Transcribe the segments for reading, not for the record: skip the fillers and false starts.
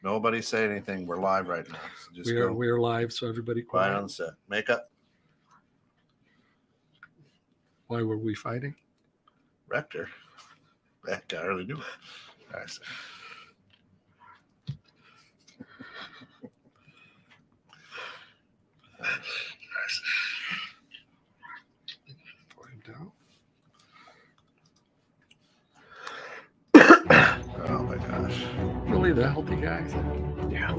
Nobody say anything. We're live right now. So just We're live, so everybody quiet. Quiet on set. Makeup. Why were we fighting? Rector. That guy really knew it. I see. Pour him down. Oh my gosh. Really, the healthy guys? Yeah.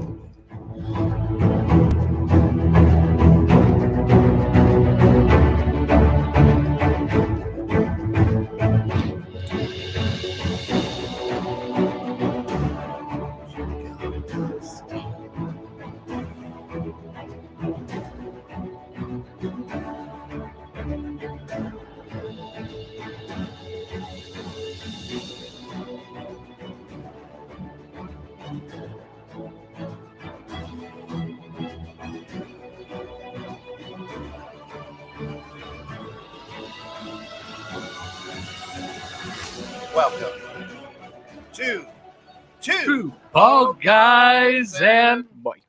Welcome to Two bald guys and Mike.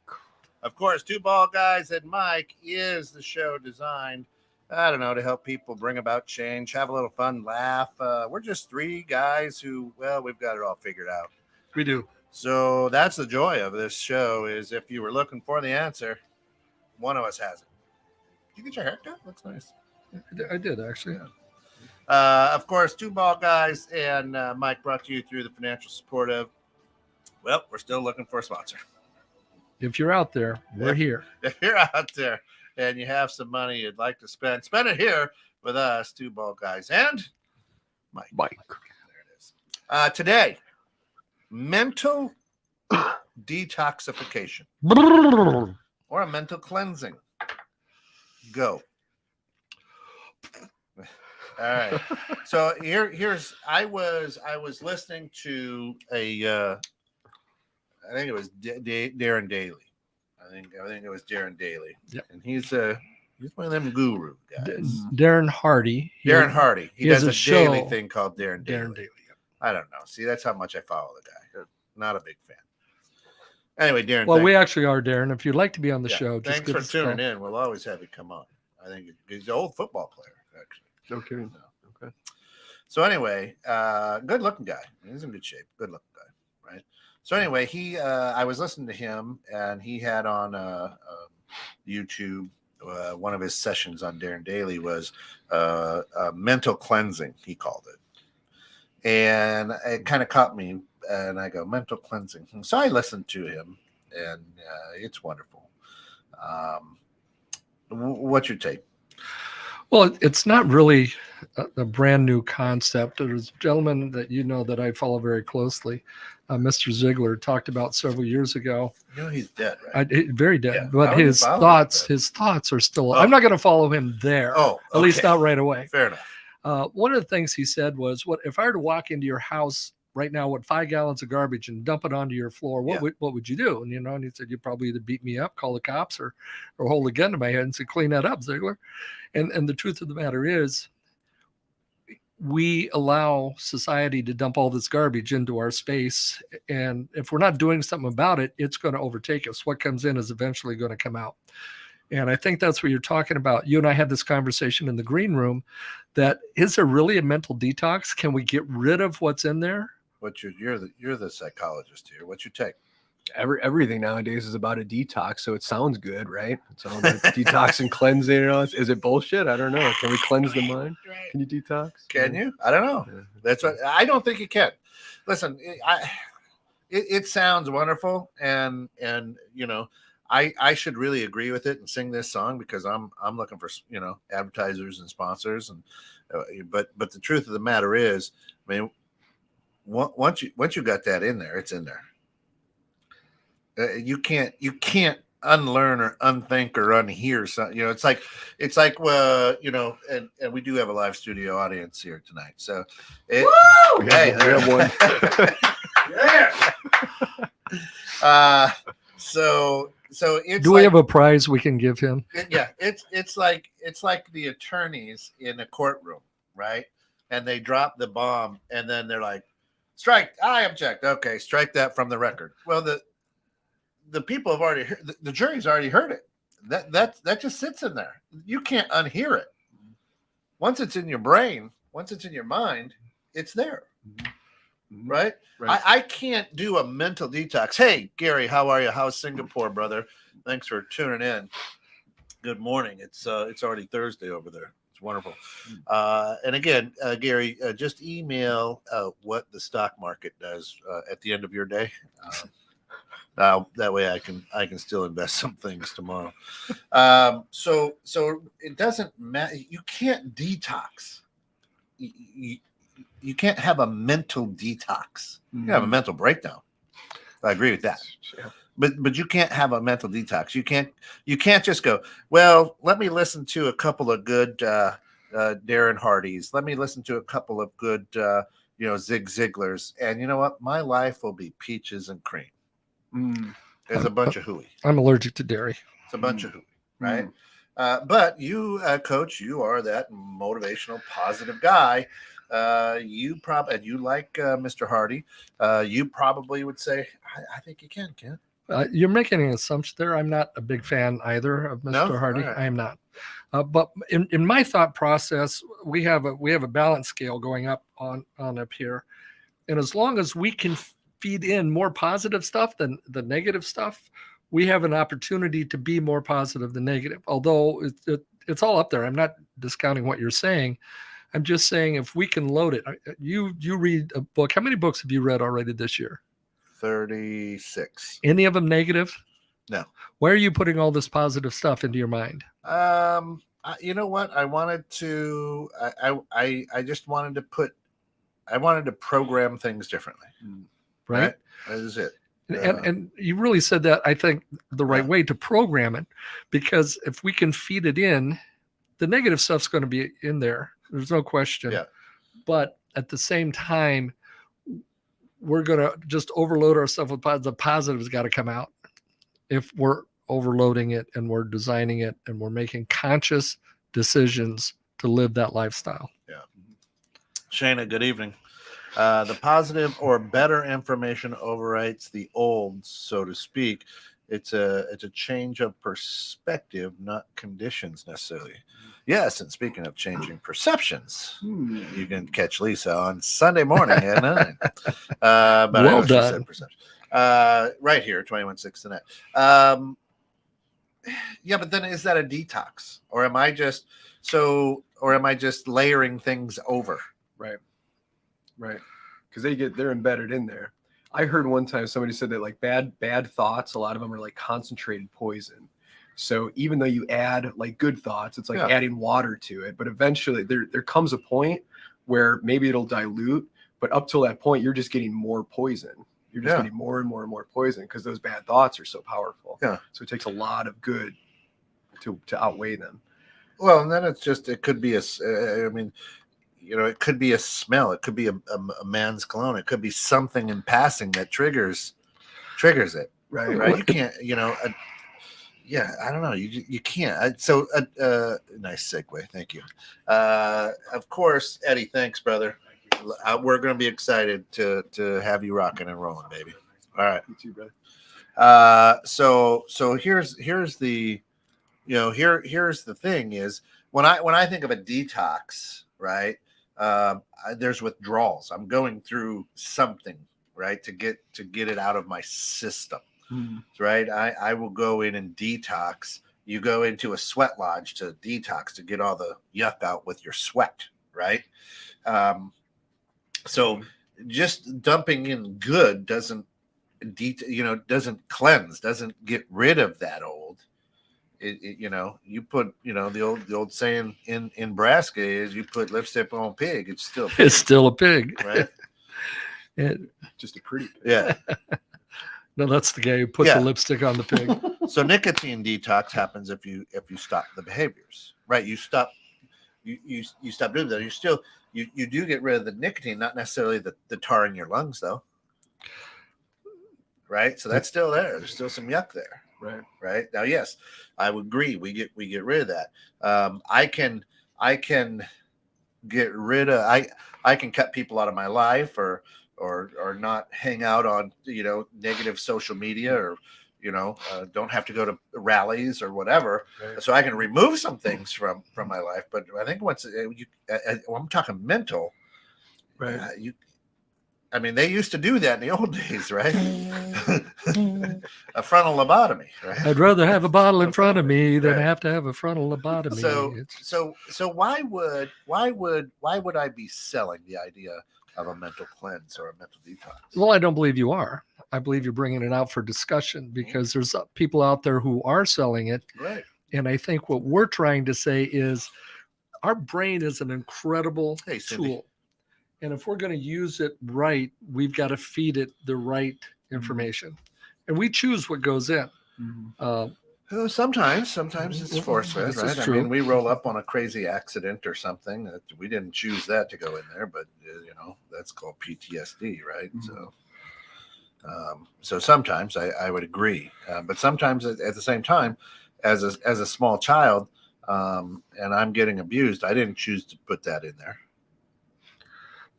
Of course, Two Bald Guys and Mike is the show designed, I don't know, to help people bring about change, have a little fun, laugh. We're just three guys who, well, we've got it all figured out. we do. So that's the joy of this show is if you were looking for the answer, one of us has it. Did you get your haircut? Looks nice. I did actually. Of course, Two Bald Guys and Mike brought to you through the financial support of, well, we're still looking for a sponsor. If you're out there, we're here. If you're out there and you have some money you'd like to spend it here with us, Two Bald Guys and Mike. There it is. Today, mental detoxification or a mental cleansing. Go. All right. So here's I was listening to a I think it was Darren Daly. I think it was Darren Daly. Yep. And he's one of them guru guys. Darren Hardy. Darren Hardy. He does has a show, daily thing called Darren Daly. Darren Daly. I don't know. See, that's how much I follow the guy. Not a big fan. Anyway, Darren. Well, we actually are, Darren. If you'd like to be on the show, just thanks for tuning in. We'll always have you come on. I think he's an old football player, actually. No kidding. No. Okay. So anyway, good looking guy. He's in good shape. Good looking guy, right? So anyway, I was listening to him, and he had on YouTube one of his sessions on Darren Daly was mental cleansing. He called it, and it kind of caught me. And I go mental cleansing. So I listened to him, and it's wonderful. What's your take? Well, it's not really a brand new concept. There's a gentleman that you know that I follow very closely, Mr. Ziegler, talked about several years ago. You know he's dead, right? Very dead. Yeah. But his thoughts are still. I'm not going to follow him there. Oh, at least not right away. Fair enough. One of the things he said was, "What if I were to walk into your house right now with 5 gallons of garbage and dump it onto your floor? What would you do?" And and he said, "You'd probably either beat me up, call the cops, or hold a gun to my head and say, clean that up, Ziegler." And the truth of the matter is, we allow society to dump all this garbage into our space, and if we're not doing something about it, it's going to overtake us. What comes in is eventually going to come out. And I think that's what you're talking about. You and I had this conversation in the green room. That is there really a mental detox? Can we get rid of what's in there? You're the psychologist here. What's your take? Everything nowadays is about a detox, so it sounds good, right? It sounds like detox and cleansing. Is it bullshit? I don't know. Can we cleanse the mind? Can you detox? Can you? I don't know. That's what I don't think you can. Listen, it sounds wonderful, and I should really agree with it and sing this song because I'm looking for advertisers and sponsors, and but the truth of the matter is, I mean, once you got that in there, it's in there. You can't unlearn or unthink or unhear something. It's like and we do have a live studio audience here tonight. So we have one. Yeah. So it's do we have a prize we can give him? It's like the attorneys in a courtroom, right? And they drop the bomb, and then they're like, "Strike! I object." Okay, strike that from the record. Well, the people have already heard, the jury's already heard it. That just sits in there. You can't unhear it. Once it's in your brain, once it's in your mind, it's there. Right? I can't do a mental detox. Hey, Gary, how are you? How's Singapore, brother? Thanks for tuning in. Good morning. It's already Thursday over there. It's wonderful. And again, Gary, just email what the stock market does at the end of your day. That way I can still invest some things tomorrow. So it doesn't matter. You can't detox. You can't have a mental detox. You can have a mental breakdown. I agree with that. Yeah. But you can't have a mental detox. You can't just go, well, let me listen to a couple of good Darren Hardys. Let me listen to a couple of good Zig Ziglars. And you know what? My life will be peaches and cream. There's a bunch of hooey. I'm allergic to dairy. It's a bunch of hooey, right? But you, Coach, you are that motivational, positive guy. You probably, and you like Mr. Hardy. You probably would say, I think you can, Ken. You're making an assumption there. I'm not a big fan either of Mr. Hardy. Right. I am not. But in my thought process, we have a balance scale going up on up here, and as long as we can feed in more positive stuff than the negative stuff, we have an opportunity to be more positive than negative. Although it's all up there. I'm not discounting what you're saying. I'm just saying if we can load it. You read a book. How many books have you read already this year? 36. Any of them negative? No. Why are you putting all this positive stuff into your mind? You know what? I wanted to. I just wanted to put. I wanted to program things differently. Right? That is it. And you really said that, I think, the right way to program it, because if we can feed it in, the negative stuff's going to be in there. There's no question. Yeah. But at the same time, we're going to just overload ourselves with the positives got to come out. If we're overloading it and we're designing it and we're making conscious decisions to live that lifestyle. Yeah. Shana, good evening. The positive or better information overwrites the old, so to speak. It's a change of perspective, not conditions necessarily. Yes, and speaking of changing perceptions, you can catch Lisa on Sunday morning at 9. But well done. Right here, 21.6 tonight. Yeah, but then is that a detox, or am I just layering things over? Right. Because they're embedded in there. I heard one time somebody said that like bad thoughts, a lot of them are like concentrated poison. So even though you add like good thoughts, it's like adding water to it. But eventually there comes a point where maybe it'll dilute, but up till that point, you're just getting more poison. You're just getting more and more and more poison because those bad thoughts are so powerful. Yeah. So it takes a lot of good to outweigh them. Well, and then it could be it could be a smell. It could be a man's cologne. It could be something in passing that triggers it. Right. You can't, I don't know. You can't. Nice segue. Thank you. Of course, Eddie. Thanks, brother. We're going to be excited to have you rocking and rolling, baby. All right. You too, brother. So here's the, here's the thing is when I think of a detox, right? There's withdrawals. I'm going through something, right, to get it out of my system. Right. I will go in and detox. You go into a sweat lodge to detox, to get all the yuck out with your sweat. Right. So just dumping in good doesn't cleanse, doesn't get rid of that old. You put, the old saying in Nebraska is you put lipstick on pig, it's still a pig. It's still a pig, right? Just a pretty pig. Yeah. No, that's the guy who put the lipstick on the pig. So nicotine detox happens if you stop the behaviors, right? You stop doing that. You do get rid of the nicotine, not necessarily the tar in your lungs, though. Right. So that's still there. There's still some yuck there. Right. Now, yes, I would agree. We get rid of that. I can get rid of. I can cut people out of my life or not hang out on negative social media or don't have to go to rallies or whatever, Right. so I can remove some things from my life. But I think once I'm talking mental, Right. I mean, they used to do that in the old days, right? A frontal lobotomy, right? I'd rather have a bottle in front of me than have to have a frontal lobotomy. So why would I be selling the idea of a mental cleanse or a mental detox? Well, I don't believe you are. I believe you're bringing it out for discussion because there's people out there who are selling it. Right. And I think what we're trying to say is our brain is an incredible tool. And if we're going to use it right, we've got to feed it the right information. And we choose what goes in. Sometimes it's force-fed, right? I mean, we roll up on a crazy accident or something that we didn't choose that to go in there, but that's called PTSD, right? So sometimes I would agree, but sometimes at the same time, as a small child, and I'm getting abused, I didn't choose to put that in there.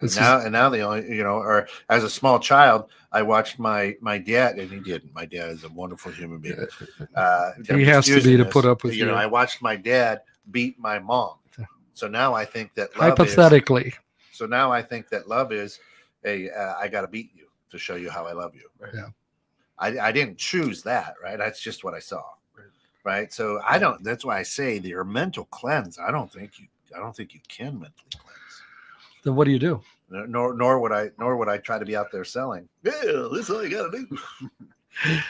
Now the only or as a small child, I watched my dad, and he didn't. My dad is a wonderful human being. He has to be to put up with you. I watched my dad beat my mom, so now I think that hypothetically. So now I think that love is I got to beat you to show you how I love you. Right. Yeah. I didn't choose that, right? That's just what I saw, right? So I don't. That's why I say your mental cleanse. I don't think you can mentally cleanse. Then what do you do? Nor would I try to be out there selling. Yeah, this is all you got to do.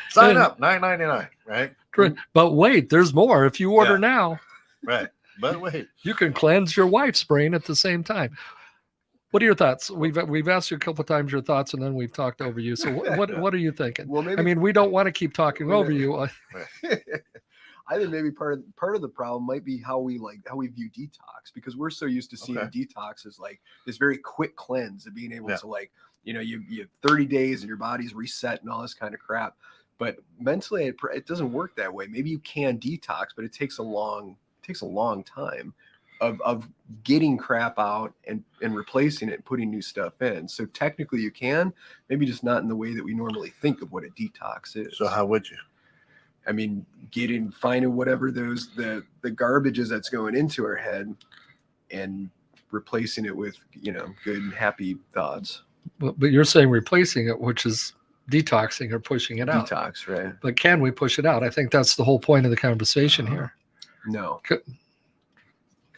Sign up, $9.99, right? But wait, there's more. If you order now, right? But wait, you can cleanse your wife's brain at the same time. What are your thoughts? We've asked you a couple of times your thoughts, and then we've talked over you. So what are you thinking? Well, maybe, I mean, we don't want to keep talking over you. I think maybe part of the problem might be how we view detox, because we're so used to seeing detox as like this very quick cleanse of being able to you have 30 days and your body's reset and all this kind of crap. But mentally, it doesn't work that way. Maybe you can detox, but it takes a long time of getting crap out and replacing it and putting new stuff in. So technically you can, maybe just not in the way that we normally think of what a detox is. So how would you? I mean, finding whatever the garbage is that's going into our head and replacing it with, good and happy thoughts. But you're saying replacing it, which is detoxing or pushing it out. Detox, right? But can we push it out? I think that's the whole point of the conversation here. No. Can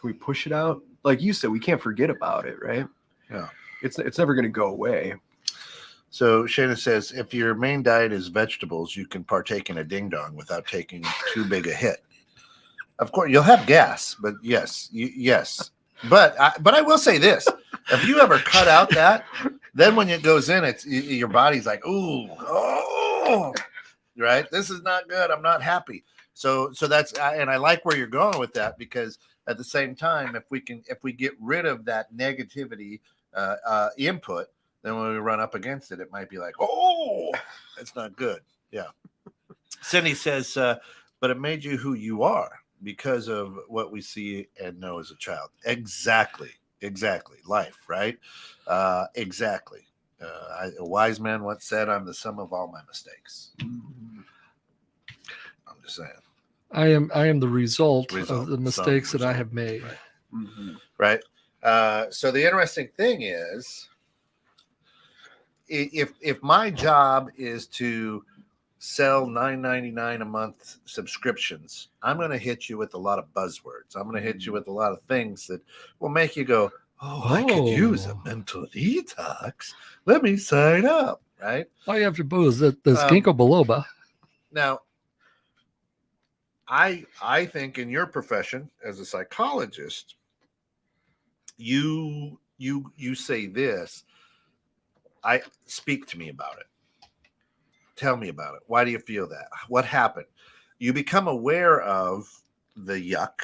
we push it out? Like you said, we can't forget about it, right? Yeah. It's never going to go away. So Shana says, if your main diet is vegetables, you can partake in a ding dong without taking too big a hit. Of course, you'll have gas, but yes. But I will say this: if you ever cut out that, then when it goes in, your body's like, oh, right? This is not good. I'm not happy. So that's, and I like where you're going with that, because at the same time, if we get rid of that negativity input, then when we run up against it, it might be like, oh, that's not good. Yeah. Cindy says, but it made you who you are because of what we see and know as a child. Exactly. Life, right? Exactly. A wise man once said, I'm the sum of all my mistakes. I'm just saying. I am the result of the mistakes that I have made. Right. Mm-hmm. Right. So the interesting thing is, if my job is to sell $9.99 a month subscriptions, I'm going to hit you with a lot of buzzwords. I'm going to hit you with a lot of things that will make you go, I could use a mental detox. Let me sign up, right? All you have to do is the ginkgo biloba. Now, I think in your profession as a psychologist, you say this. I speak to me about it. Tell me about it. Why do you feel that? What happened? You become aware of the yuck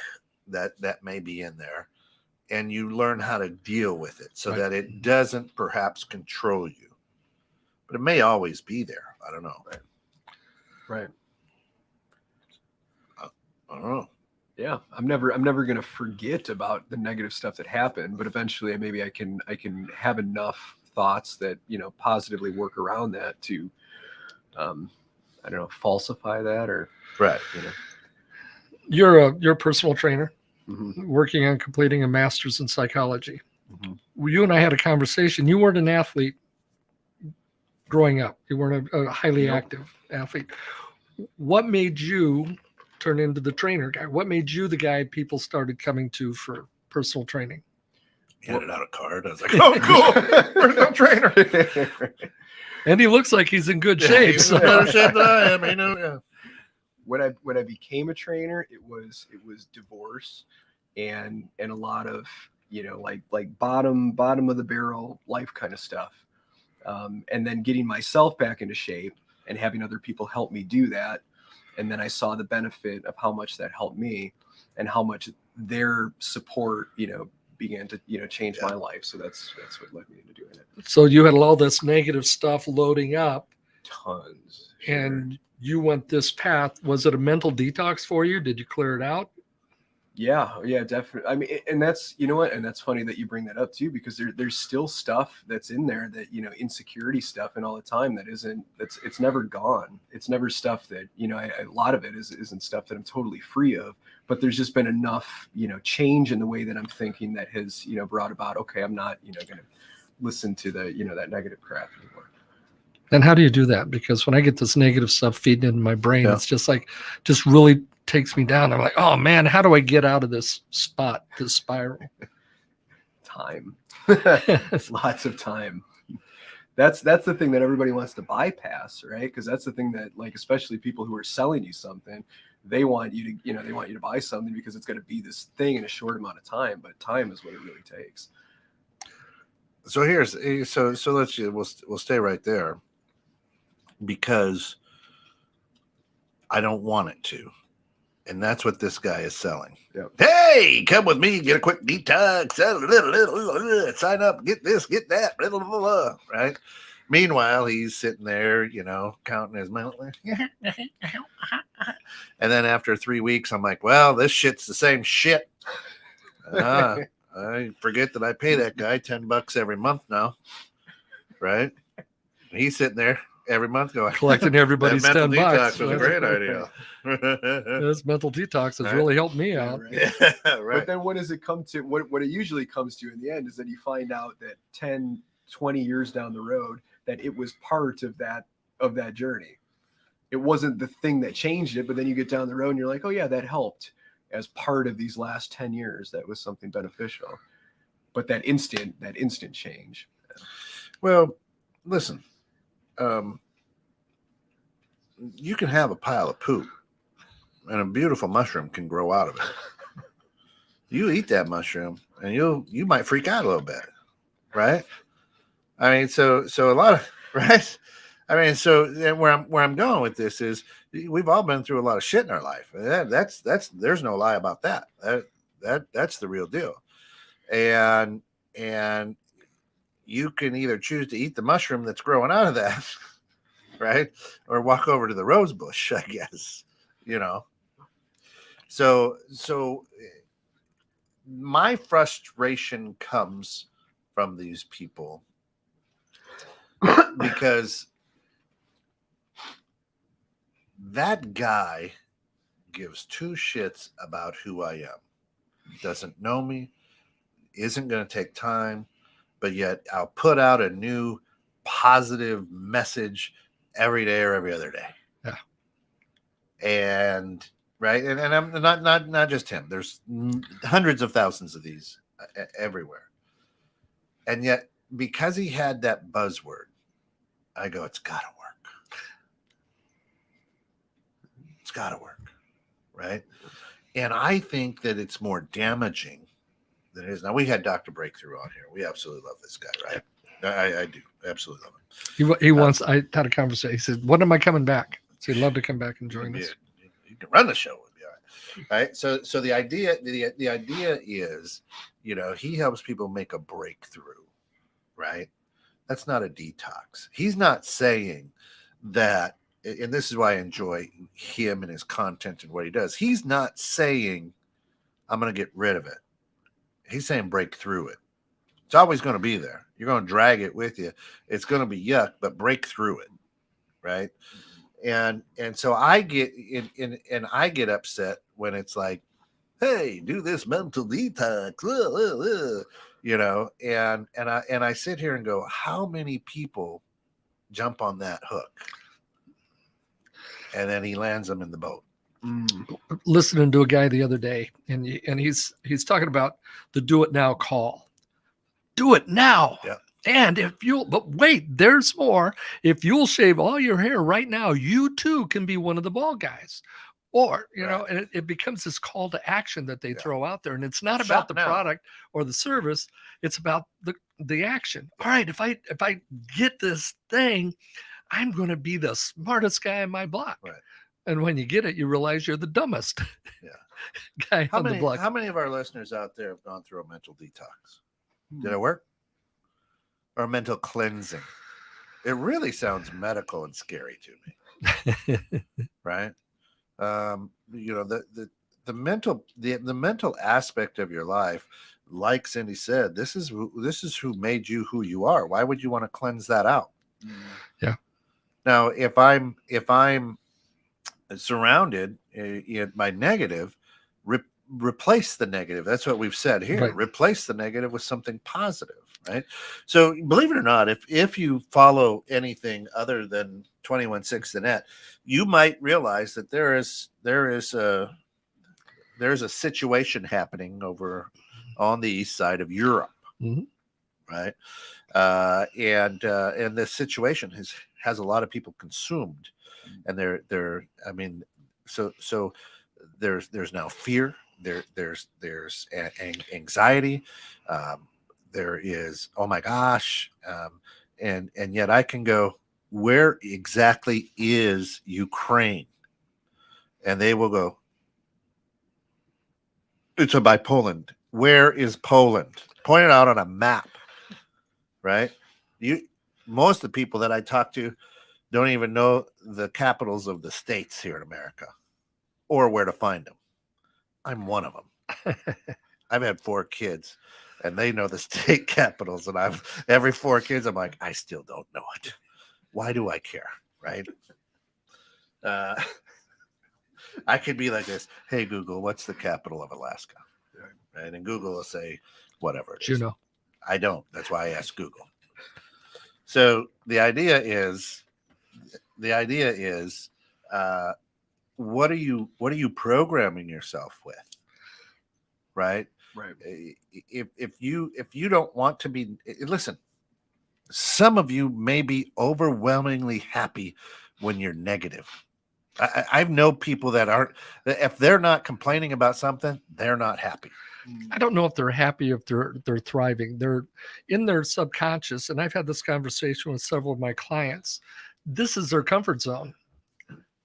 that may be in there, and you learn how to deal with it so that it doesn't perhaps control you. But it may always be there. I don't know. Right. I don't know. Yeah, I'm never going to forget about the negative stuff that happened, but eventually maybe I can have enough thoughts that, positively work around that to, I don't know, falsify that or, Right. you know. You're a personal trainer Mhm, working on completing a master's in psychology. mhm. Well, you and I had a conversation. You weren't an athlete growing up. You weren't a highly Nope. active athlete. What made you turn into the trainer guy? What made you the guy people started coming to for personal training? Handed out a card. I was like, oh, cool. Personal trainer. And he looks like he's in good Yeah, shape. he's So. in better shape than I am. You know, yeah. When I became a trainer, it was divorce and a lot of, you know, like bottom of the barrel life kind of stuff. And then getting myself back into shape and having other people help me do that. And then I saw the benefit of how much that helped me and how much their support, you know, began to, you know, change my life. So that's what led me into doing it. So you had all this negative stuff loading up, Tons. Sure. and you went this path. Was it a mental detox for you? Did you clear it out? Yeah, definitely. I mean, and that's, you know what, and that's funny that you bring that up too, because there's still stuff that's in there that, you know, insecurity stuff and all the time it's never gone. It's never stuff that, you know, a lot of it isn't stuff that I'm totally free of, but there's just been enough, you know, change in the way that I'm thinking that has, you know, brought about, okay, I'm not, you know, going to listen to the, you know, that negative crap anymore. And how do you do that? Because when I get this negative stuff feeding into my brain, Yeah. it's just really takes me down. I'm like, oh man, how do I get out of this spot, this spiral? Time. Lots of time. That's the thing that everybody wants to bypass, right? Because that's the thing that, like, especially people who are selling you something, they want you to, you know, they want you to buy something because it's going to be this thing in a short amount of time, but time is what it really takes. So we'll stay right there, because I don't want it to. And that's what this guy is selling. Yep. Hey, come with me, get a quick detox, sign up, get this, get that, blah, blah, blah, blah, right? Meanwhile, he's sitting there, you know, counting his money. And then after 3 weeks, I'm like, well, this shit's the same shit. I forget that I pay that guy $10 every month now, right? He's sitting there every month going, Collecting everybody's that mental $10. detox was a great idea. This mental detox has Right. really helped me out. Right. Yeah, right. But then what does it come to? What it usually comes to in the end is that you find out that 10, 20 years down the road that it was part of that journey. It wasn't the thing that changed it, but then you get down the road and you're like, oh yeah, that helped as part of these last 10 years. That was something beneficial. But that instant change. Well, listen, you can have a pile of poop and a beautiful mushroom can grow out of it. You eat that mushroom and you might freak out a little bit, right? I mean, so a lot of, right? I mean, so where I'm going with this is we've all been through a lot of shit in our life. That's there's no lie about that. That's the real deal. And you can either choose to eat the mushroom that's growing out of that, right? Or walk over to the rose bush, I guess, you know. So my frustration comes from these people because that guy gives two shits about who I am. Doesn't know me, isn't going to take time, but yet I'll put out a new positive message every day or every other day. Yeah. And right, and I'm not just him. There's hundreds of thousands of these everywhere. And yet, because he had that buzzword, I go, it's got to work. It's got to work, right? And I think that it's more damaging than it is. Now, we had Dr. Breakthrough on here. We absolutely love this guy, right? I do. Absolutely love him. He wants, I had a conversation. He said, when am I coming back? So he'd love to come back and join us. You can run the show with me, all right? So the idea is, you know, he helps people make a breakthrough, right? That's not a detox. He's not saying that, and this is why I enjoy him and his content and what he does. He's not saying, I'm going to get rid of it. He's saying break through it. It's always going to be there. You're going to drag it with you. It's going to be yuck, but break through it, right? And so I get and I get upset when it's like, hey, do this mental detox, you know, and I sit here and go, how many people jump on that hook? And then he lands them in the boat. Listening to a guy the other day, and he's talking about the do it now call. Do it now. Yeah. And but wait, there's more. If you'll shave all your hair right now, you too can be one of the bald guys. Or, you know, and it becomes this call to action that they throw out there. And it's not about the product or the service. It's about the action. All right, if I get this thing, I'm going to be the smartest guy in my block. Right. And when you get it, you realize you're the dumbest guy on the block. How many of our listeners out there have gone through a mental detox? Did it work? Or mental cleansing? It really sounds medical and scary to me. Right? You know, the mental aspect of your life, like Cindy said, this is who made you who you are. Why would you want to cleanse that out? Yeah. Now, if I'm surrounded by negative, replace the negative. That's what we've said here. Right. Replace the negative with something positive, right? So believe it or not, if you follow anything other than 216 the net, you might realize that there is a situation happening over on the east side of Europe, right? And this situation has a lot of people consumed, and they're I mean, so there's now fear. There's anxiety. There is, oh my gosh, and yet I can go, where exactly is Ukraine? And they will go, it's by Poland. Where is Poland? Point it out on a map, right? Most of the people that I talk to don't even know the capitals of the states here in America or where to find them. I'm one of them. I've had 4 kids, and they know the state capitals, and every 4 kids, I'm like, I still don't know it. Why do I care, right? I could be like this. Hey, Google, what's the capital of Alaska? Right? And Google will say whatever it is. You know. I don't. That's why I asked Google. So the idea is, what are you programming yourself with? Right. If you don't want to be, listen, some of you may be overwhelmingly happy when you're negative. I know people that aren't, if they're not complaining about something, they're not happy. I don't know if they're happy, if they're thriving. They're in their subconscious, and I've had this conversation with several of my clients. This is their comfort zone.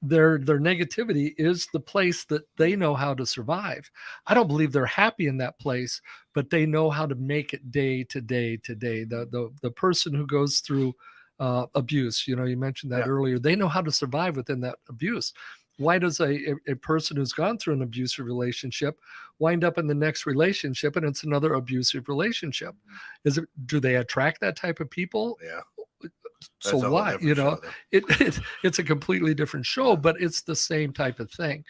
Their negativity is the place that they know how to survive. I don't believe they're happy in that place, but they know how to make it day to day to day. The person who goes through abuse, you know, you mentioned that earlier, they know how to survive within that abuse. Why does a person who's gone through an abusive relationship wind up in the next relationship and it's another abusive relationship? Do they attract that type of people? Yeah. So why, you know, it's a completely different show, but it's the same type of thing.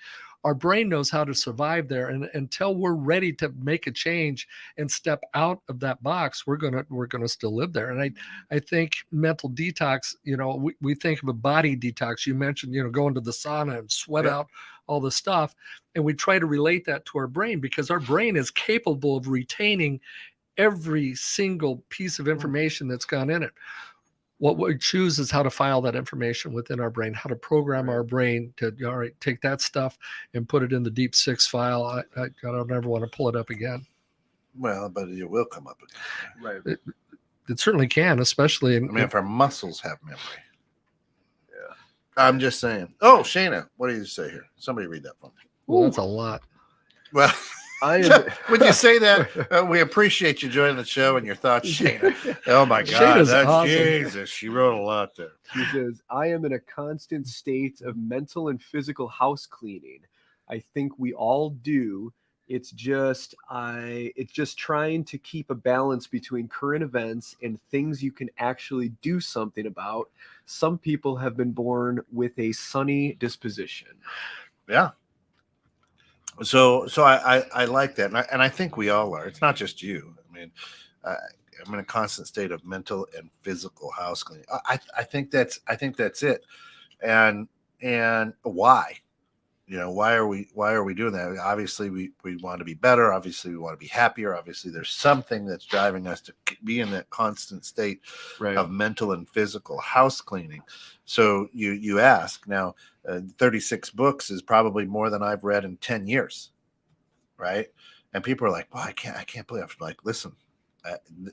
Our brain knows how to survive there, and until we're ready to make a change and step out of that box, we're gonna still live there. And I think mental detox, you know, we think of a body detox. You mentioned, you know, going to the sauna and sweat out all the stuff, and we try to relate that to our brain because our brain is capable of retaining every single piece of information that's gone in it. What we choose is how to file that information within our brain, how to program our brain to, all right, take that stuff and put it in the deep 6 file. I don't ever want to pull it up again. Well, but it will come up again. Right. It certainly can, especially if our muscles have memory. Yeah. I'm just saying. Oh, Shayna, what do you say here? Somebody read that for me. Well, that's a lot. Well, when you say that, we appreciate you joining the show and your thoughts, Shayna. Oh my God, Shayna's that's awesome. Jesus. She wrote a lot there. She says, I am in a constant state of mental and physical house cleaning. I think we all do It's just trying to keep a balance between current events and things you can actually do something about. Some people have been born with a sunny disposition. Yeah. So I like that, and I think we all are. It's not just you. I mean, I'm in a constant state of mental and physical house cleaning. I think that's it. And why? Why are we doing that? Obviously we want to be better. Obviously we want to be happier. Obviously there's something that's driving us to be in that constant state of mental and physical house cleaning. So you ask now, 36 books is probably more than I've read in 10 years, right? And people are like, well, I can't believe it. I'm like, listen,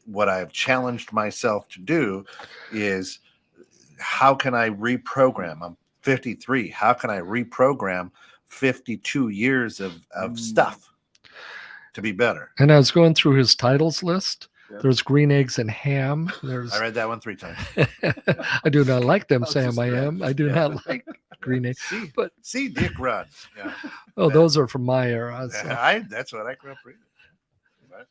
what I've challenged myself to do is, how can I reprogram? I'm 53. How can I reprogram 52 years of stuff to be better? And I was going through his titles list. Yeah. There's green eggs and ham. I read that one 3 times. I do not like them, I'll Sam. just I grab am. it. I do not like green eggs. But See Dick run. Yeah. those are from my era. So. That's what I grew up reading. Right?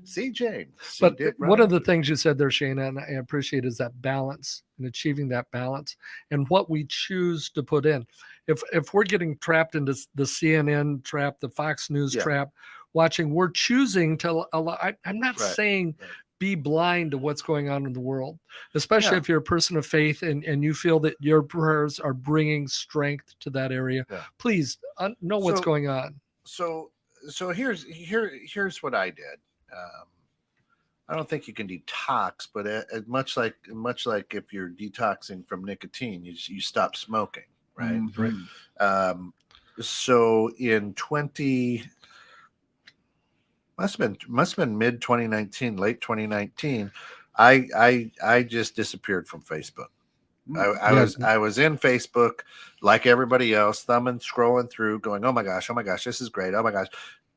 See Jane. See But Dick one run. of the things you said there, Shane, and I appreciate, is that balance and achieving that balance and what we choose to put in. If we're getting trapped into the CNN trap, the Fox News trap, watching, we're choosing to allow. I'm not saying be blind to what's going on in the world, especially if you're a person of faith and you feel that your prayers are bringing strength to that area. Please know what's going on. So here's what I did. I don't think you can detox, but much like if you're detoxing from nicotine, you stop smoking, right? Mm-hmm. So in must have been mid 2019, late 2019, I just disappeared from Facebook. I was in Facebook like everybody else, thumbing, scrolling through, going, oh my gosh, this is great, oh my gosh,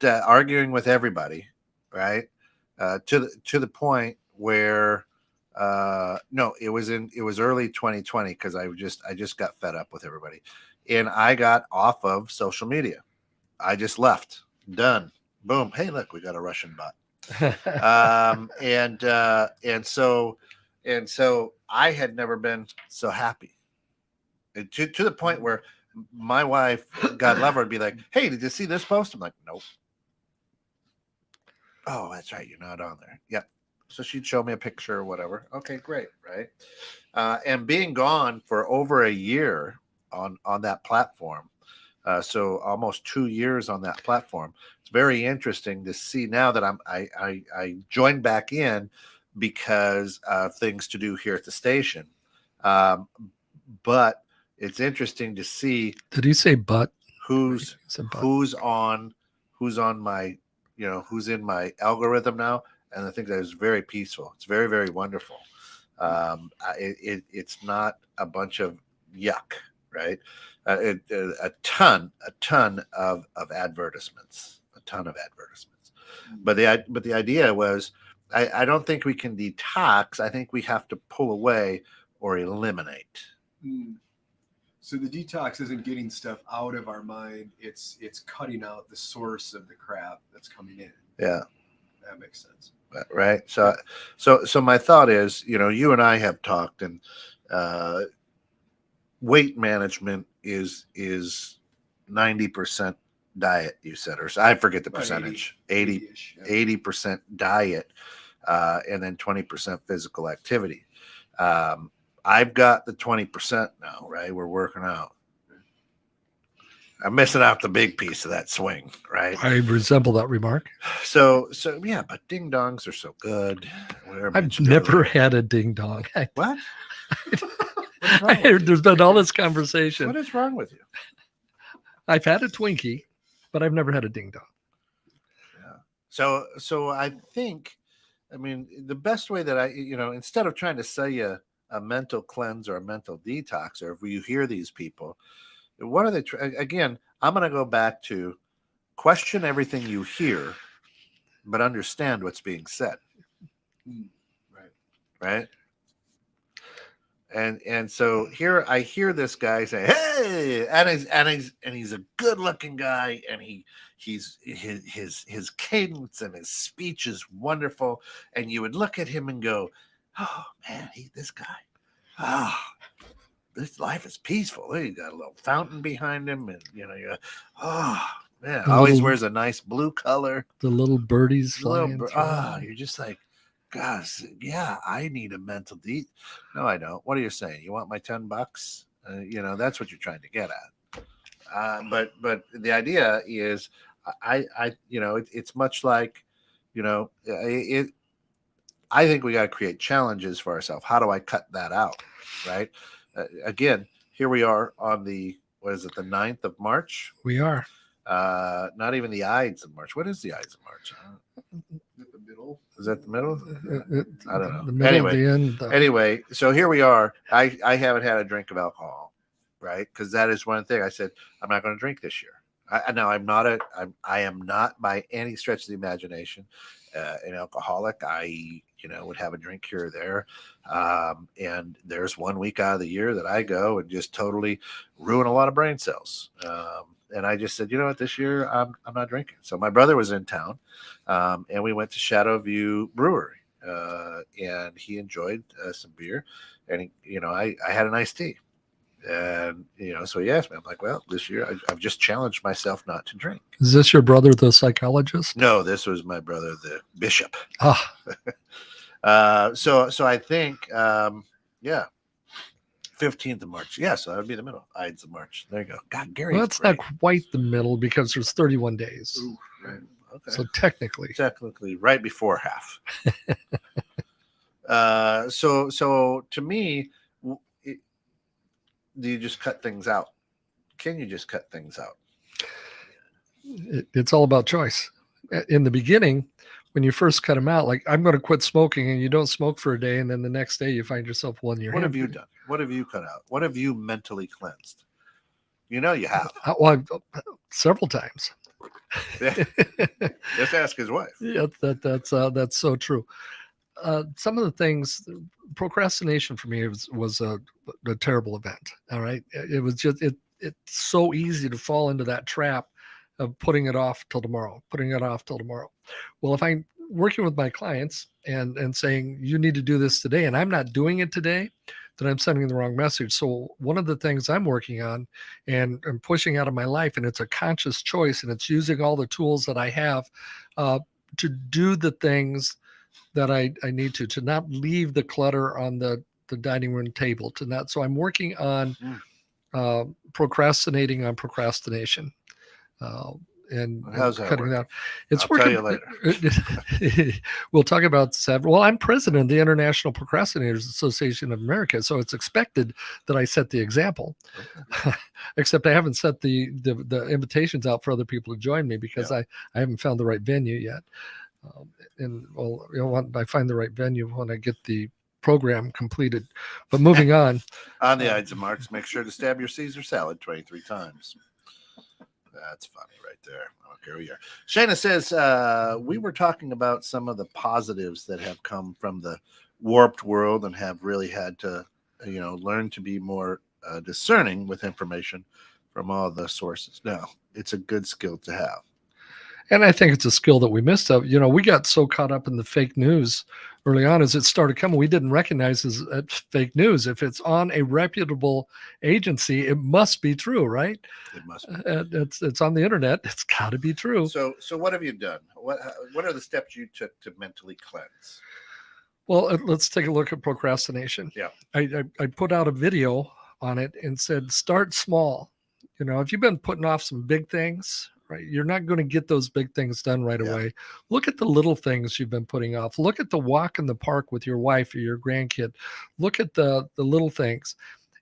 arguing with everybody, right? To the point where no, it was early 2020, because I just got fed up with everybody, and I got off of social media. I just left. Done. Boom. Hey, look, we got a Russian bot. And so I had never been so happy, to the point where my wife, God love her, would be like, hey, did you see this post? I'm like, nope. Oh, that's right, you're not on there. Yep. So she'd show me a picture or whatever. Okay, great, right? And being gone for over a year on that platform, so almost 2 years on that platform. It's very interesting to see now that I joined back in because of things to do here at the station. But it's interesting to see. Did he say but? Who's on my, who's in my algorithm now. And I think that is very peaceful. It's very, very wonderful. It's not a bunch of yuck, right? A ton of advertisements, But the idea was, I don't think we can detox. I think we have to pull away or eliminate. So the detox isn't getting stuff out of our mind. It's cutting out the source of the crap that's coming in. Yeah, that makes sense. Right. So my thought is, you and I have talked, and weight management is 90% diet, you said, or I forget the percentage. 80% diet, and then 20% physical activity. I've got the 20% now, right? We're working out. I'm missing out the big piece of that swing, right? I resemble that remark. So yeah, but ding dongs are so good. I've never had a ding dong. What? I heard there's been all this conversation. What is wrong with you? I've had a Twinkie, but I've never had a ding dong. Yeah. So I think, the best way that instead of trying to sell you a mental cleanse or a mental detox, or if you hear these people, what are they? Again, I'm going to go back to question everything you hear, but understand what's being said. Right. Right. And so here I hear this guy say, "Hey," and he's a good looking guy, and he's his cadence and his speech is wonderful, and you would look at him and go, "Oh man, this guy, oh, this life is peaceful. He got a little fountain behind him, and you're, oh man, The always little- wears a nice blue color, The little birdies little flying. you're just like." Gosh, yeah, I need a mental No, I don't. What are you saying? You want my $10? That's what you're trying to get at. But the idea is, it's much like, I think we got to create challenges for ourselves. How do I cut that out? Right. Again, here we are on the 9th of March. We are. Not even the Ides of March. What is the Ides of March? The middle. Is that the middle? I don't know. The middle, Anyway, the end. Anyway, so here we are. I haven't had a drink of alcohol, right? Because that is one thing I said I'm not going to drink this year. I am not by any stretch of the imagination an alcoholic. I would have a drink here or there, and there's 1 week out of the year that I go and just totally ruin a lot of brain cells. And I just said, you know what, this year I'm not drinking. So my brother was in town, and we went to Shadow View Brewery, and he enjoyed some beer, and I had an iced tea, and so he asked me. I'm like, well, this year I've just challenged myself not to drink. Is this your brother, the psychologist? No, this was my brother, the bishop. Ah, So I think, yeah. 15th of March. Yeah, so that would be the middle. Ides of March. There you go. God, Gary. well, that's not quite the middle because there's 31 days. Ooh, right. Okay. So technically right before half. So to me, do you just cut things out? Can you just cut things out? it's all about choice. In the beginning, when you first cut them out, like I'm going to quit smoking, and you don't smoke for a day, and then the next day you find yourself one year. What have you done? What have you cut out? What have you mentally cleansed? You have. Well, several times. Yeah. Just ask his wife. Yeah, that's so true. Some of the things, procrastination for me was a terrible event. All right, it was just it's so easy to fall into that trap of putting it off till tomorrow. Well, if I'm working with my clients and saying you need to do this today, and I'm not doing it today, then I'm sending the wrong message. So one of the things I'm working on and pushing out of my life, and it's a conscious choice, and it's using all the tools that I have to do the things that I need to not leave the clutter on the dining room table, so I'm working on procrastinating on procrastination. And how's that cutting working? that. It's I'll working. tell you later. We'll talk about several. Well, I'm president of the International Procrastinators Association of America, so it's expected that I set the example. Okay. Except I haven't set the invitations out for other people to join me because I haven't found the right venue yet. I find the right venue when I get the program completed. But moving on. On the Ides of March, make sure to stab your Caesar salad 23 times. That's funny right there. Okay, we are. Shayna says, we were talking about some of the positives that have come from the warped world and have really had to, learn to be more discerning with information from all the sources. Now, it's a good skill to have. And I think it's a skill that we missed of. We got so caught up in the fake news early on as it started coming. We didn't recognize it as fake news. If it's on a reputable agency, it must be true, right? It must be. It's on the internet. It's got to be true. So what have you done? What are the steps you took to mentally cleanse? Well, let's take a look at procrastination. Yeah. I put out a video on it and said, start small. If you've been putting off some big things, right, you're not going to get those big things done right away. Look at the little things you've been putting off. Look at the walk in the park with your wife or your grandkid. Look at the little things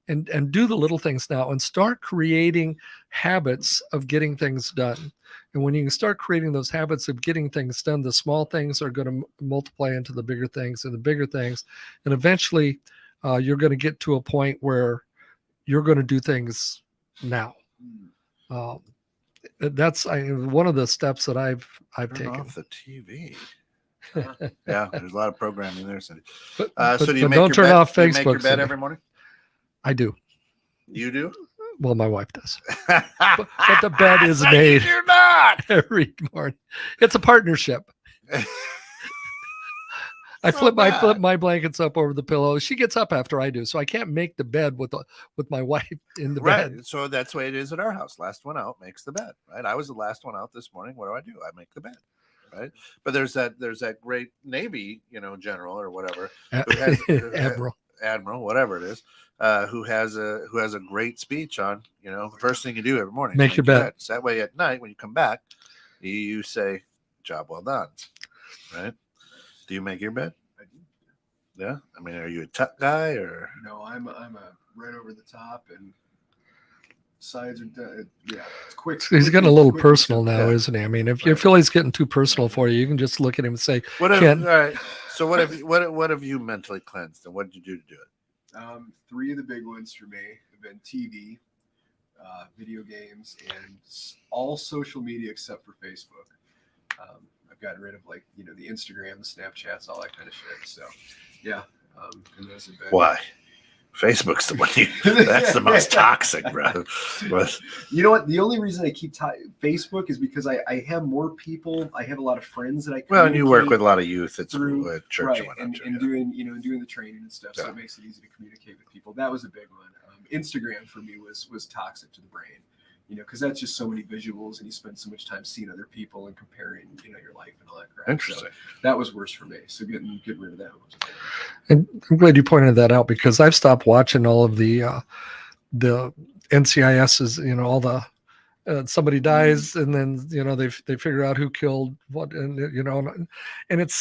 and do the little things now and start creating habits of getting things done. And when you can start creating those habits of getting things done, the small things are going to multiply into the bigger things and the bigger things. And eventually you're going to get to a point where you're going to do things now. That's one of the steps that I've taken. Off the TV. Yeah, there's a lot of programming there. So, but do you make don't your turn bed? off Do you make your Facebook. bed every morning? I do. You do? Well, my wife does. But the bed is So made You do not. every morning. It's a partnership. I So flip bad. my blankets up over the pillow. She gets up after I do, so I can't make the bed with my wife in the Right. bed. So that's the way it is at our house. Last one out makes the bed. Right. I was the last one out this morning. What do? I make the bed. Right. But there's that great Navy, general or whatever, who has Admiral, whatever it is, who has a great speech on, the first thing you do every morning is Make your bed. So that way at night when you come back, you say, "Job well done." Right? Do you make your bed? I do. Yeah. I mean, are you a tuck guy or? No, I'm a right over the top and sides are done. Yeah, it's quick. He's getting a little quick personal and now, Yeah. isn't he? I mean, if you feel he's getting too personal for you, you can just look at him and say, All Ken, right. So what have you mentally cleansed, and what did you do to do it? 3 of the big ones for me have been TV, video games, and all social media except for Facebook. I've gotten rid of the Instagram, the Snapchats, all that kind of shit. So yeah, and those have been Why? Facebook's the one that's the most toxic, bro. But, you know what? The only reason I keep Facebook is because I have more people. I have a lot of friends that I and you work with a lot of youth at through at church right, and whatnot. and doing doing the training and stuff. So Yeah. it makes it easy to communicate with people. That was a big one. Instagram for me was toxic to the brain, because that's just so many visuals and you spend so much time seeing other people and comparing your life and all that crap. Interesting. So that was worse for me. So getting rid of that was a big one. and I'm glad you pointed that out because I've stopped watching all of the NCISs, all the somebody dies and then they figure out who killed what, and and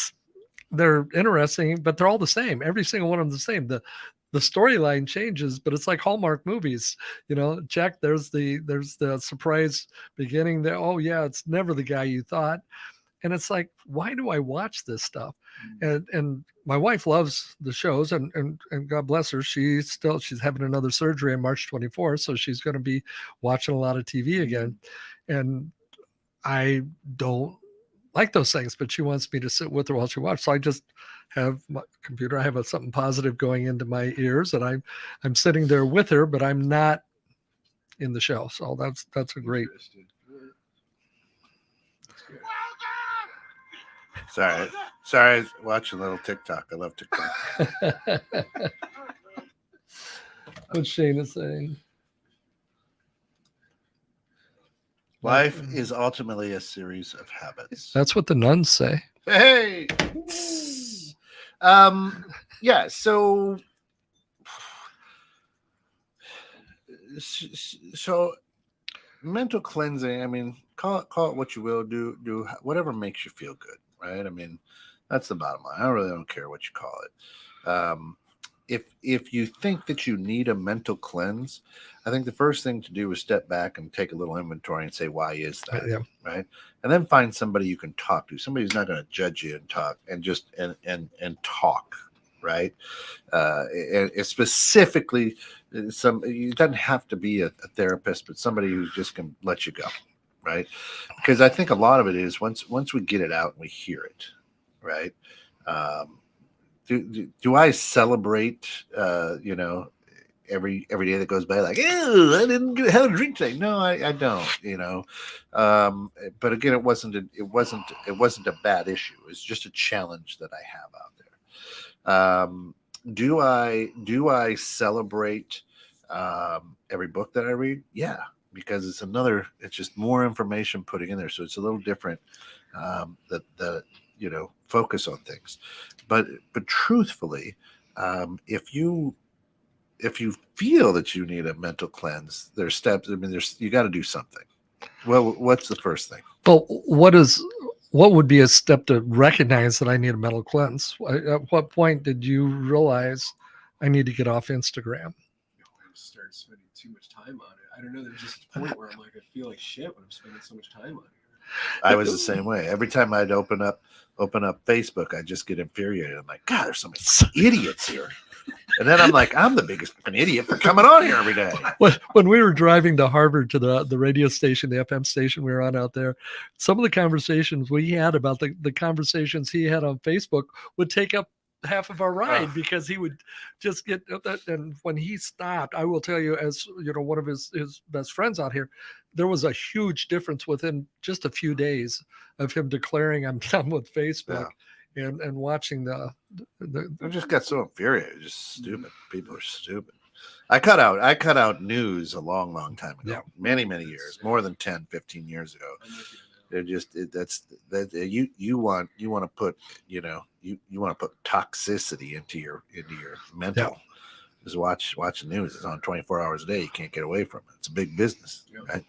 they're interesting, but they're all the same. Every single one of them the same. The storyline changes, but it's like Hallmark movies. Check, there's the surprise beginning there. Oh yeah, it's never the guy you thought. And it's like, why do I watch this stuff? And my wife loves the shows, and God bless her, she's having another surgery on March 24th, so she's going to be watching a lot of TV again. And I don't like those things, but she wants me to sit with her while she watches. So I just have my computer. I have something positive going into my ears, and I'm sitting there with her, but I'm not in the show. So that's a great. Sorry, I was watching a little TikTok. I love TikTok. What Shane is saying. Life is ultimately a series of habits. That's what the nuns say. Hey. Yeah. So mental cleansing. I mean, call it what you will. Do whatever makes you feel good, right? I mean, that's the bottom line. I really don't care what you call it. If you think that you need a mental cleanse, I think the first thing to do is step back and take a little inventory and say, why is that? Yeah. Right. And then find somebody you can talk to, somebody who's not going to judge you and talk and just and talk. Right. And specifically it doesn't have to be a therapist, but somebody who just can let you go. Right. Because I think a lot of it is once we get it out and we hear it. Right. Do I celebrate, every day that goes by like, ew, I didn't have a drink today? No, I don't, but again, it wasn't a bad issue. It's just a challenge that I have out there. Do I celebrate every book that I read? Yeah, because it's just more information putting in there. So it's a little different, focus on things. But truthfully, if you feel that you need a mental cleanse, there's steps. I mean, you got to do something. Well, what's the first thing? Well, what would be a step to recognize that I need a mental cleanse? At what point did you realize I need to get off Instagram? I started spending too much time on it. I don't know. There's just a point where I'm like, I feel like shit when I'm spending so much time on it. I was the same way. Every time I'd open up Facebook, I just get infuriated. I'm like, God, there's so many idiots here. And then I'm like, I'm the biggest idiot for coming on here every day. When we were driving to Harvard to the radio station, the FM station we were on out there, some of the conversations we had about the conversations he had on Facebook would take up half of our ride because he would just get that. And when he stopped, I will tell you, as you know, one of his best friends out here, there was a huge difference within just a few days of him declaring I'm done with Facebook. And watching the I just got so infuriated. Just stupid. People are stupid. I cut out news a long time ago. Many years, more than 10, 15 years ago. They're just you want to put you want to put toxicity into your mental. Just watch the news. It's on 24 hours a day. You can't get away from it. It's a big business, right?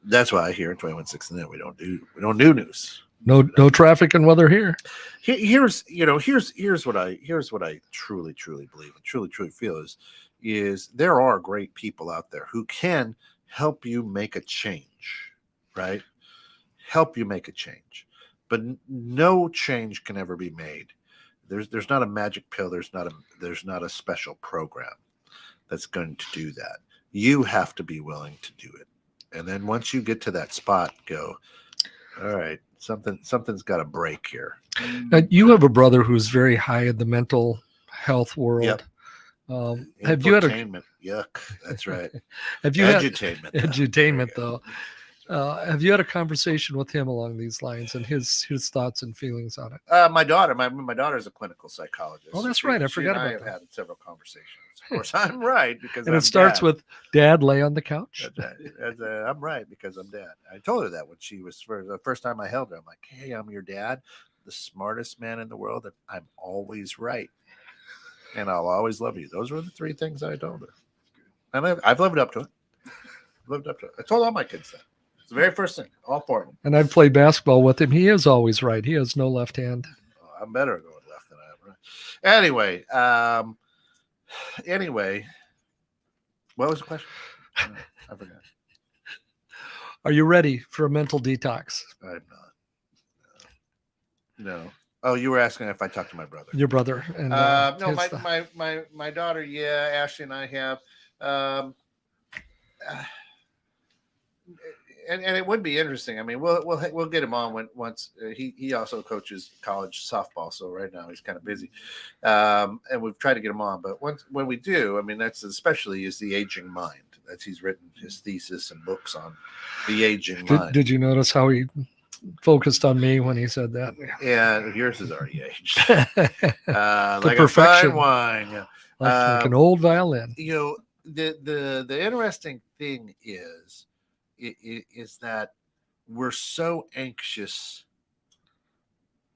That's why here in 21.6 Net we don't do news. No traffic and weather here. Here's what I truly believe and truly feel is there are great people out there who can help you make a change, right? Help you make a change, but no change can ever be made. There's not a magic pill. There's not a special program that's going to do that. You have to be willing to do it, and then once you get to that spot, go, all right. Something's got to break here. Now, you have a brother who's very high in the mental health world. Have you had yuck? That's right. Have you edutainment had though? Have you had a conversation with him along these lines and his thoughts and feelings on it? My daughter is a clinical psychologist. Oh, that's right. I forgot about that. I've had several conversations. Of course, I'm right because and it starts with Dad lay on the couch. I'm right because I'm Dad. I told her that when she was the first time I held her. I'm like, hey, I'm your dad, the smartest man in the world, and I'm always right, and I'll always love you. Those were the three things I told her, and I've lived up to it. I told all my kids that. It's the very first thing, all four of them. And I've played basketball with him. He is always right. He has no left hand. I'm better going left than I am right. Anyway, what was the question? I forgot. Are you ready for a mental detox? I'm not. No. Oh, you were asking if I talked to my brother. Your brother. And, no, my daughter. Yeah, Ashley and I have. And it would be interesting. I mean, we'll get him on once he also coaches college softball. So right now he's kind of busy, and we've tried to get him on. But when we do, I mean, that's especially is the aging mind. He's written his thesis and books on the aging mind. Did you notice how he focused on me when he said that? Yeah, yours is already aged. Like perfection. A fine wine. Yeah. Like an old violin. You know, the interesting thing is that we're so anxious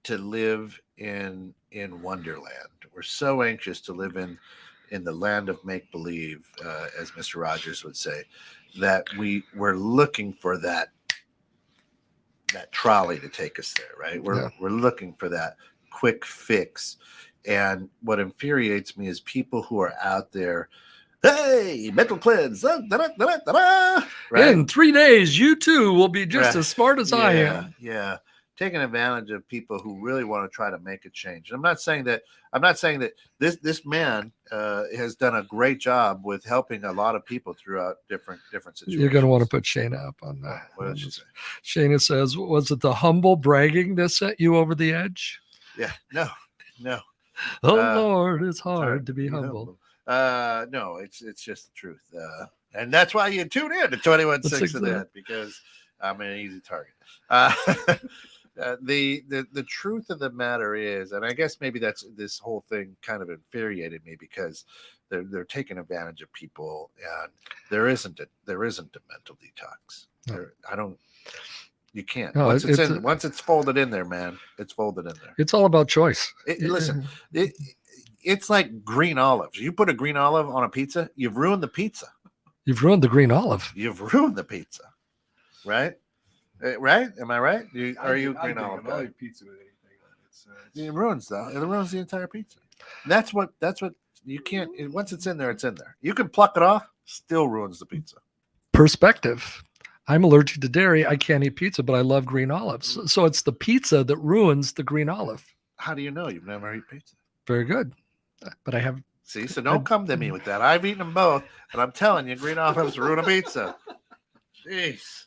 to live in Wonderland. We're so anxious to live in the land of make believe, as Mr. Rogers would say, that we're looking for that trolley to take us there, right? We're looking for that quick fix. And what infuriates me is people who are out there. Hey, mental cleanse. Right? In 3 days, you too will be just as smart as I am. Yeah. Taking advantage of people who really want to try to make a change. I'm not saying that this man has done a great job with helping a lot of people throughout different situations. You're going to want to put Shayna up on that. What did she say? Shayna says, was it the humble bragging that set you over the edge? Yeah. No. Oh, Lord, it's hard to be humble. No, it's just the truth. And that's why you tune in to 21.6 of that, because I'm an easy target. The truth of the matter is, and I guess maybe that's this whole thing kind of infuriated me because they're taking advantage of people, and there isn't a mental detox. You can't. No, once it's folded in there, man, it's folded in there. It's all about choice. Listen, it's like green olives. You put a green olive on a pizza, you've ruined the pizza. You've ruined the green olive. You've ruined the pizza, right? Right? Am I right? Are you green olive guy? I like pizza with anything. It ruins the entire pizza. That's what you can't. Once it's in there, it's in there. You can pluck it off, still ruins the pizza. Perspective. I'm allergic to dairy. I can't eat pizza, but I love green olives. So it's the pizza that ruins the green olive. How do you know? You've never eaten pizza. Very good. But I have. See, so don't come to me with that. I've eaten them both, and I'm telling you, green olives ruin a pizza. Jeez.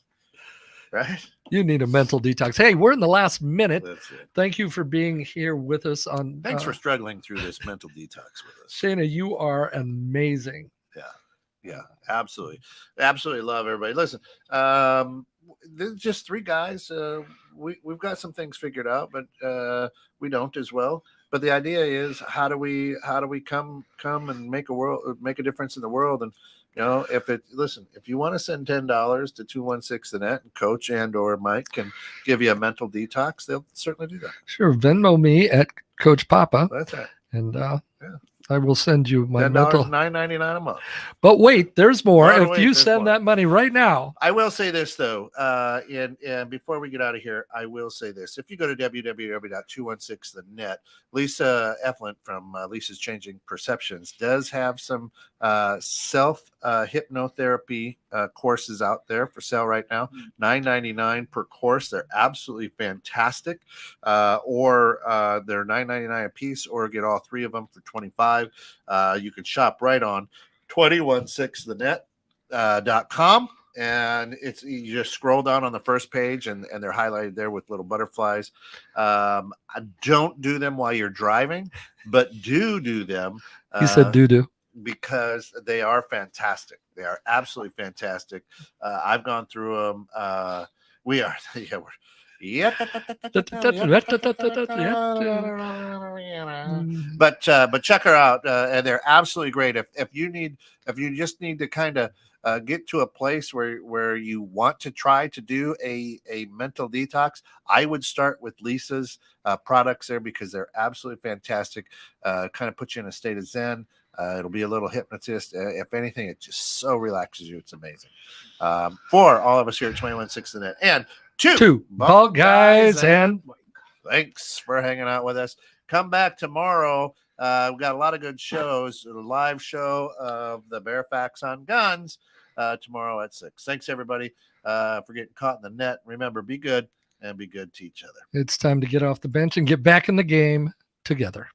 right? You need a mental detox. Hey, we're in the last minute. That's it. Thank you for being here with us on. Thanks for struggling through this mental detox with us. Shayna, you are amazing. Yeah, absolutely. Absolutely love everybody. Listen, there's just three guys. We've got some things figured out, but we don't as well. But the idea is how do we come and make a difference in the world? And if you want to send $10 to 216 the net, and Coach and or Mike can give you a mental detox, they'll certainly do that. Sure. Venmo me at Coach Papa. That's right. And I will send you my $10, mental. $9.99 a month. But wait, there's more. No, If wait, you there's send more. that money right now. I will say this though, and before we get out of here, I will say this: if you go to www.216thenet, Lisa Eflin from Lisa's Changing Perceptions does have some self hypnotherapy courses out there for sale right now. $9.99 per course. They're absolutely fantastic. Or they're $9.99 a piece, or get all three of them for $25. You can shop right on 216thenet.com, and you just scroll down on the first page and they're highlighted there with little butterflies. I don't do them while you're driving, but do them. He said do. Because they are fantastic. They are absolutely fantastic. I've gone through them. We are, yeah, but check her out, and they're absolutely great. If you just need to kind of get to a place where you want to try to do a mental detox, I would start with Lisa's products there because they're absolutely fantastic. Kind of put you in a state of zen. It'll be a little hypnotist. If anything, it just so relaxes you. It's amazing. For all of us here at 216 the net and two bald guys and thanks for hanging out with us. Come back tomorrow. We've got a lot of good shows. A live show of the Bear Facts on Guns tomorrow at 6. Thanks, everybody, for getting caught in the net. Remember, be good and be good to each other. It's time to get off the bench and get back in the game together.